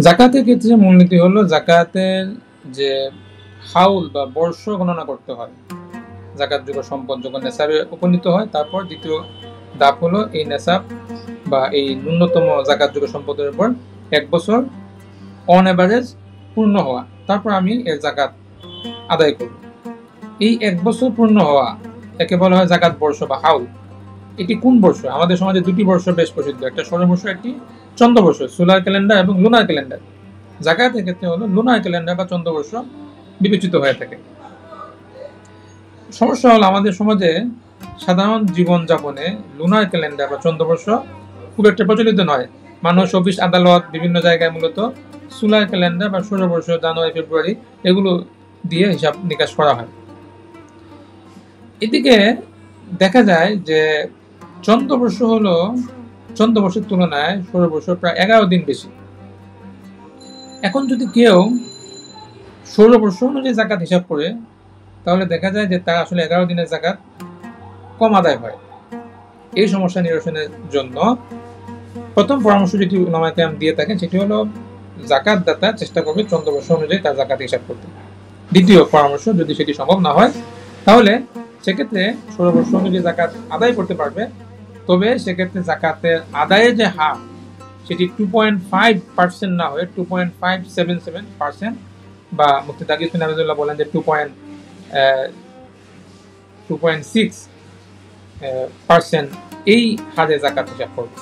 জাকাতের ক্ষেত্রে মূলনীতি হলো জাকাতের যে হাউল বা বর্ষ গণনা করতে হয়। জাকাতযোগ্য সম্পদ যখন নেসাবে উপনীত হয়, তারপর দ্বিতীয় ধাপ হলো এই নেসাব বা এই ন্যূনতম জাকাতযোগ্য সম্পদের উপর 1 বছর অন এভারেজ পূর্ণ হওয়া, তারপর আমি এর জাকাত আদায় করব। এই 1 বছর পূর্ণ হওয়া একে বলা হয় জাকাত বর্ষ বা হাউল। এটি কোন বর্ষ? আমাদের সমাজে দুটি বর্ষ বেশ প্রসিদ্ধ, একটা সৌরবর্ষ, একটি চন্দ্রবর্ষ, সোলার ক্যালেন্ডার এবং লুনার ক্যালেন্ডার। জাকাতের ক্ষেত্রে হলো লুনার ক্যালেন্ডার বা চন্দ্রবর্ষ বিবেচিত হয়ে থাকে। সমস্যা হলো আমাদের সমাজে সাধারণ জীবনযাপনে লুনার ক্যালেন্ডার বা চন্দ্রবর্ষ খুব একটা প্রচলিত নয়। মানুষ, অফিস, আদালত, বিভিন্ন জায়গায় মূলত সোলার ক্যালেন্ডার বা সৌরবর্ষ, জানুয়ারি, ফেব্রুয়ারি এগুলো দিয়ে হিসাব নিকাশ করা হয়। এদিকে দেখা যায় যে চন্দ্রবর্ষ হলো চন্দ্রবর্ষের তুলনায় সৌরবর্ষ প্রায় 11 দিন বেশি। এখন যদি কেউ সৌরবর্ষ অনুযায়ী জাকাত হিসাব করে, তাহলে দেখা যায় যে তার আসলে 11 দিনের জাকাত কম আদায় হয়। এই সমস্যা নিরসনের জন্য প্রথম পরামর্শ যেটি উলামায়ে কেরাম দিয়ে থাকেন সেটি হলো জাকাত দাতা চেষ্টা করবে চন্দ্রবর্ষ অনুযায়ী তার জাকাত হিসাব করতে। দ্বিতীয় পরামর্শ, যদি সেটি সম্ভব না হয় তাহলে সেক্ষেত্রে সৌরবর্ষ অনুযায়ী জাকাত আদায় করতে পারবে, তবে সেক্ষেত্রে জাকাতের আদায়ের যে হার সেটি 2.5% না হয়ে 2.577%, বা মুফতি তাকিউদ্দিন আহমেদুল্লাহ বলেন যে 2.6% এই হারে জাকাত হিসাব করবে।